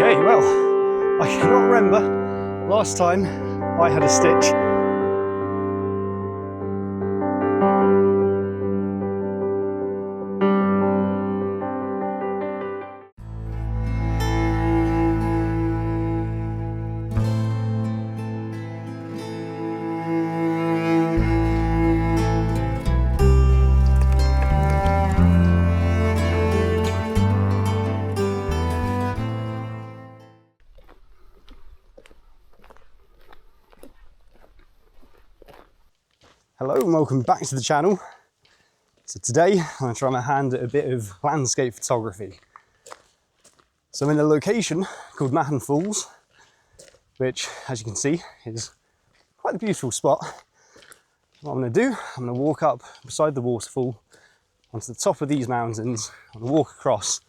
Okay, well, I cannot remember last time I had a stitch. Hello and welcome back to the channel. So today I'm going to try my hand at a bit of landscape photography. So I'm in a location called Mahon Falls, which as you can see is quite a beautiful spot. What I'm going to do, I'm going to walk up beside the waterfall onto the top of these mountains. I'm going to walk across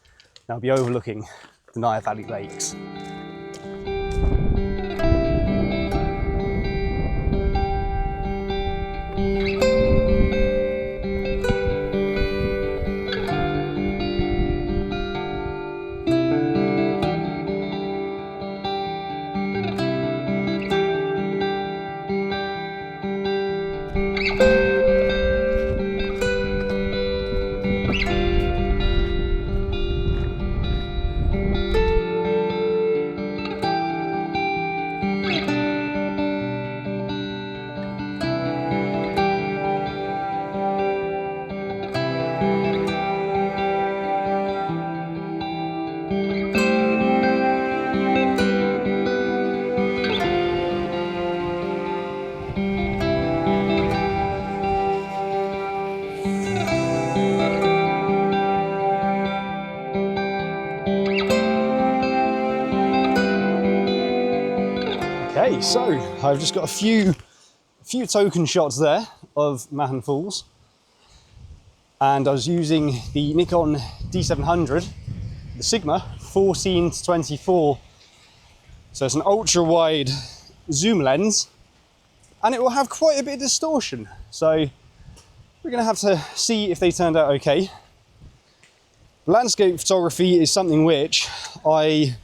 and I'll be overlooking the Nire Valley Lakes. Okay, so I've just got a few token shots there of Mahon Falls, and I was using the Nikon D700, the Sigma 14-24, so it's an ultra wide zoom lens, and it will have quite a bit of distortion, so we're going to have to see if they turned out okay. Landscape photography is something which I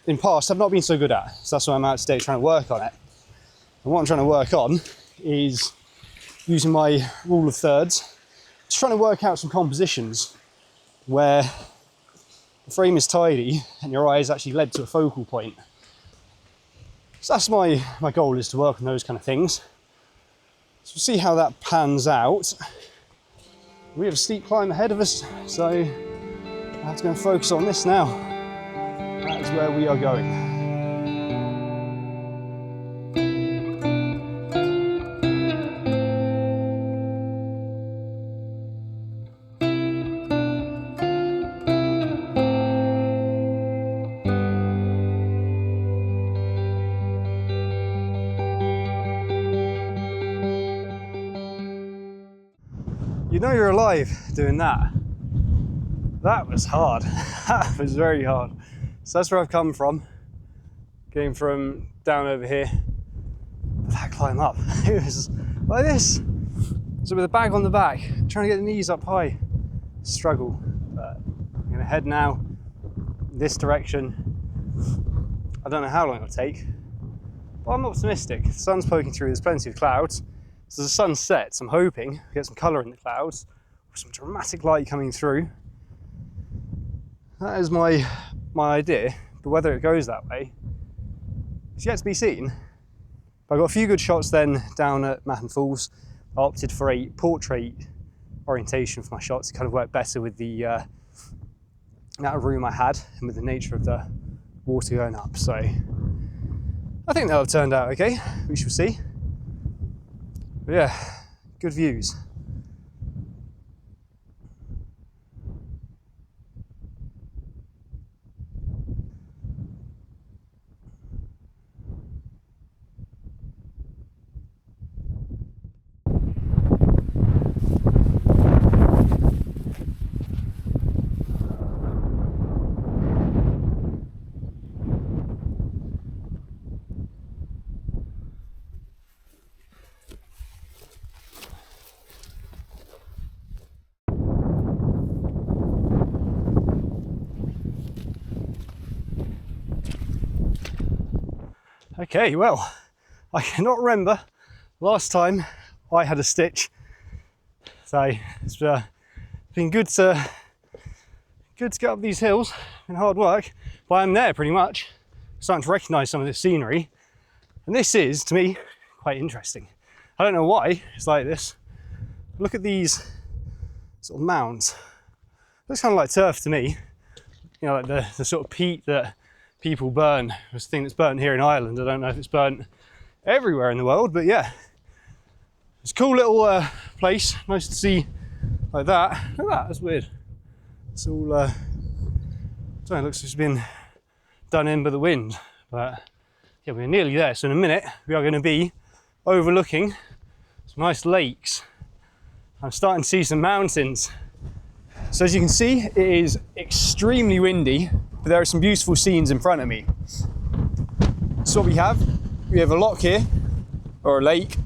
in past I've not been so good at, so that's why I'm out today trying to work on it. And what I'm trying to work on is using my rule of thirds, just trying to work out some compositions where the frame is tidy and your eye is actually led to a focal point. So that's my goal, is to work on those kind of things. So we'll see how that pans out. We have a steep climb ahead of us, so I have to go and focus on this now. That is where we are going. You know you're alive doing that. That was hard. That was very hard. So that's where I've come from. Came from down over here. That climb up, it was like this. So with a bag on the back, trying to get the knees up high. Struggle. But I'm gonna head now this direction. I don't know how long it'll take, but I'm optimistic. The sun's poking through, there's plenty of clouds. So as the sun sets, I'm hoping to get some colour in the clouds, some dramatic light coming through. That is my idea, but whether it goes that way is yet to be seen. But I got a few good shots then down at Mahon Falls. I opted for a portrait orientation for my shots to kind of work better with the amount of room I had and with the nature of the water going up. So I think that'll have turned out okay. We shall see. But yeah, good views. Okay, well, I cannot remember last time I had a stitch, so it's been good to get up these hills. Been hard work, but I'm there pretty much. Starting to recognise some of this scenery, and this is, to me, quite interesting. I don't know why it's like this. Look at these sort of mounds. Looks kind of like turf to me. You know, like the sort of peat that people burn. It's a thing that's burnt here in Ireland. I don't know if it's burnt everywhere in the world, but yeah. It's a cool little place. Nice to see like that. Look at that, that's weird. It's all, I don't know, it looks like it's been done in by the wind. But yeah, we're nearly there. So in a minute, we are going to be overlooking some nice lakes. I'm starting to see some mountains. So as you can see, it is extremely windy, but there are some beautiful scenes in front of me. So what we have a lock here, or a lake,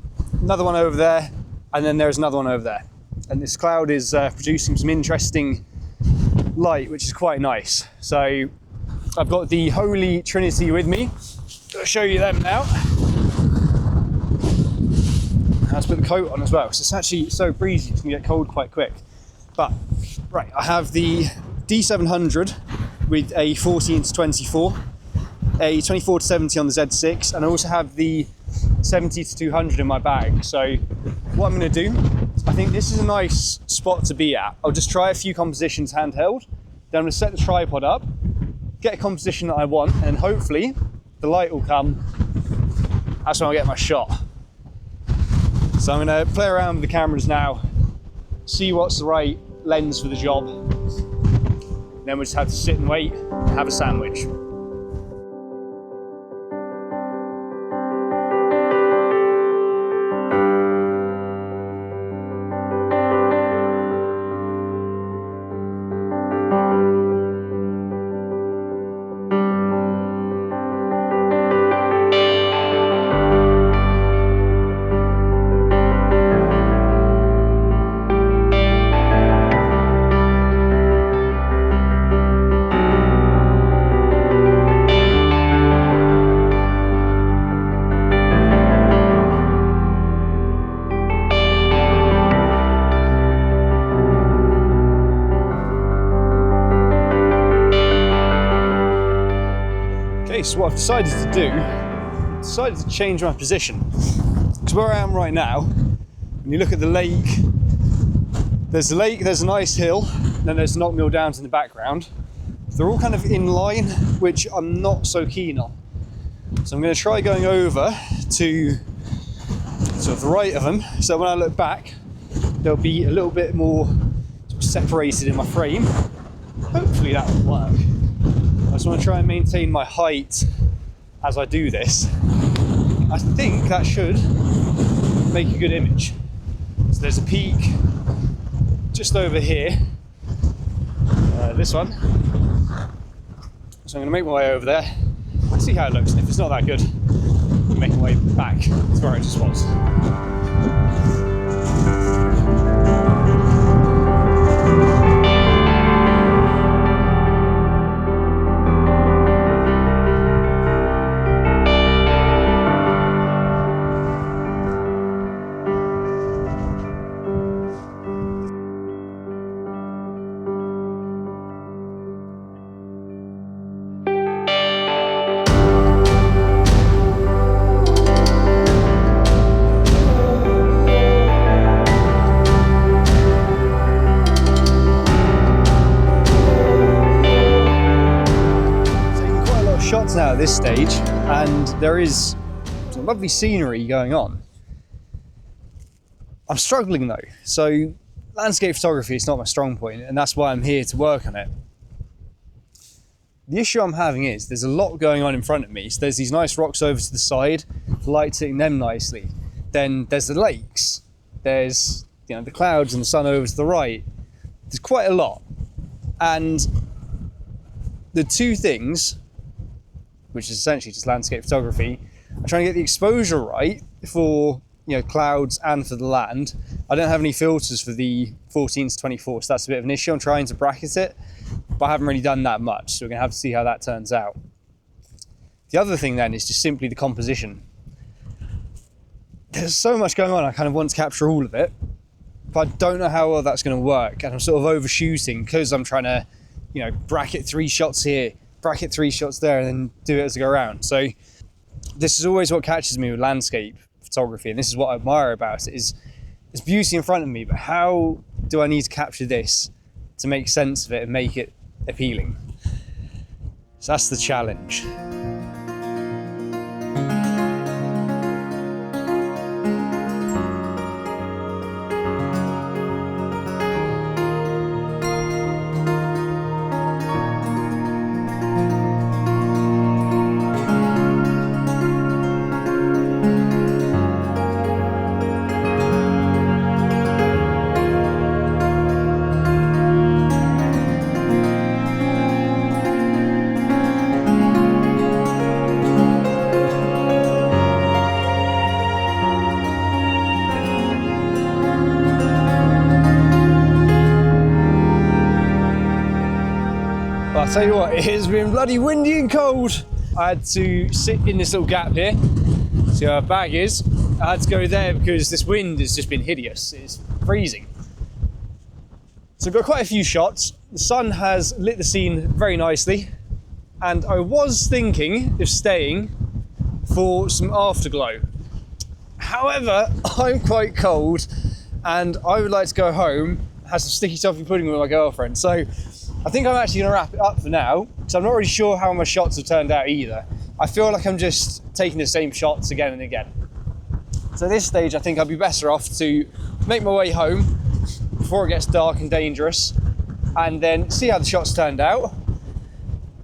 another one over there, and then there's another one over there. And this cloud is producing some interesting light, which is quite nice. So I've got the Holy Trinity with me. I'll show you them now. Let's put the coat on as well, because it's actually so breezy, it's gonna get cold quite quick. But, right, I have the D700 with a 14-24, a 24-70 on the Z6, and I also have the 70-200 in my bag. So what I'm going to do, I think this is a nice spot to be at. I'll just try a few compositions handheld, then I'm going to set the tripod up, get a composition that I want, and hopefully the light will come. That's when I'll get my shot. So I'm going to play around with the cameras now, see what's the right lens for the job. Then we'll just have to sit and wait and have a sandwich. So what I've decided to do, I've decided to change my position. Because where I am right now, when you look at the lake, there's a nice hill, and then there's Knockmill Downs in the background. They're all kind of in line, which I'm not so keen on. So I'm going to try going over to sort of the right of them, so when I look back, they'll be a little bit more separated in my frame. Hopefully that will work. I just want to try and maintain my height as I do this. I think that should make a good image. So there's a peak just over here, this one. So I'm going to make my way over there, see how it looks, and if it's not that good, I'll make my way back to where it just was. Now at this stage, and there is some lovely scenery going on. I'm struggling though, so landscape photography is not my strong point, and that's why I'm here to work on it. The issue I'm having is there's a lot going on in front of me. So there's these nice rocks over to the side, the light's hitting them nicely. Then there's the lakes, there's the clouds and the sun over to the right. There's quite a lot, and the two things, which is essentially just landscape photography, I'm trying to get the exposure right for clouds and for the land. I don't have any filters for the 14-24, so that's a bit of an issue. I'm trying to bracket it, but I haven't really done that much, so we're going to have to see how that turns out. The other thing then is just simply the composition. There's so much going on, I kind of want to capture all of it, but I don't know how well that's going to work, and I'm sort of overshooting because I'm trying to, you know, bracket 3 shots here, bracket 3 shots there, and then do it as I go around. So this is always what catches me with landscape photography, and this is what I admire about it, is there's beauty in front of me, but how do I need to capture this to make sense of it and make it appealing? So that's the challenge. I'll tell you what, it has been bloody windy and cold. I had to sit in this little gap here, see where our bag is. I had to go there because this wind has just been hideous. It's freezing. So I've got quite a few shots. The sun has lit the scene very nicely, and I was thinking of staying for some afterglow. However, I'm quite cold and I would like to go home, have some sticky toffee pudding with my girlfriend. So I think I'm actually going to wrap it up for now, because I'm not really sure how my shots have turned out either. I feel like I'm just taking the same shots again and again. So at this stage, I think I'd be better off to make my way home before it gets dark and dangerous, and then see how the shots turned out.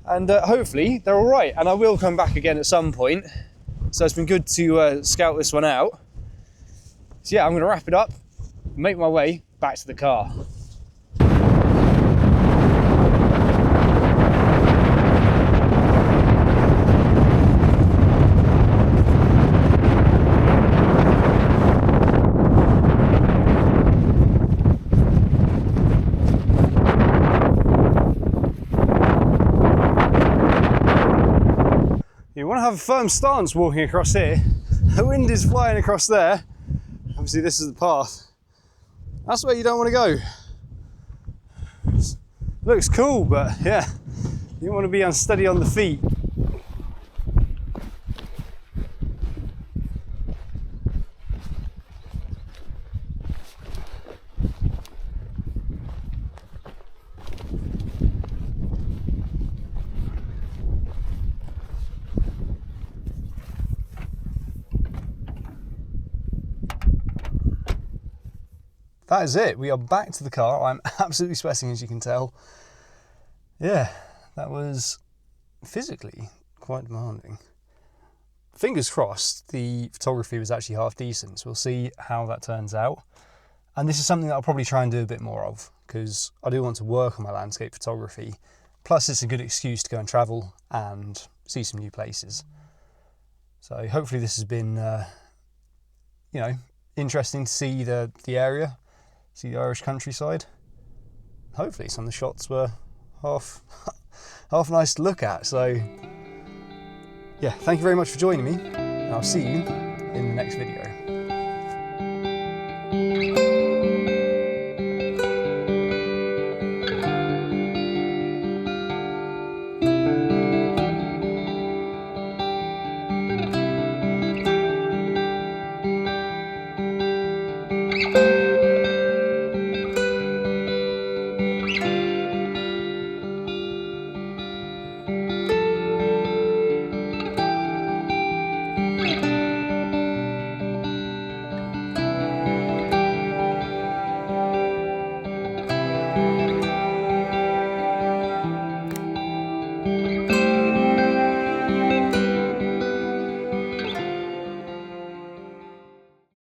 And hopefully they're all right. And I will come back again at some point. So it's been good to scout this one out. So yeah, I'm going to wrap it up, make my way back to the car. You want to have a firm stance walking across here. The wind is flying across there. Obviously this is the path. That's where you don't want to go. Looks cool, but yeah, you want to be unsteady on the feet. That is it. We are back to the car. I'm absolutely sweating, as you can tell. Yeah, that was physically quite demanding. Fingers crossed, the photography was actually half decent, so we'll see how that turns out. And this is something that I'll probably try and do a bit more of, because I do want to work on my landscape photography. Plus, it's a good excuse to go and travel and see some new places. So hopefully this has been, you know, interesting to see the area. See the Irish countryside. Hopefully some of the shots were half nice to look at. So yeah, thank you very much for joining me, and I'll see you in the next video.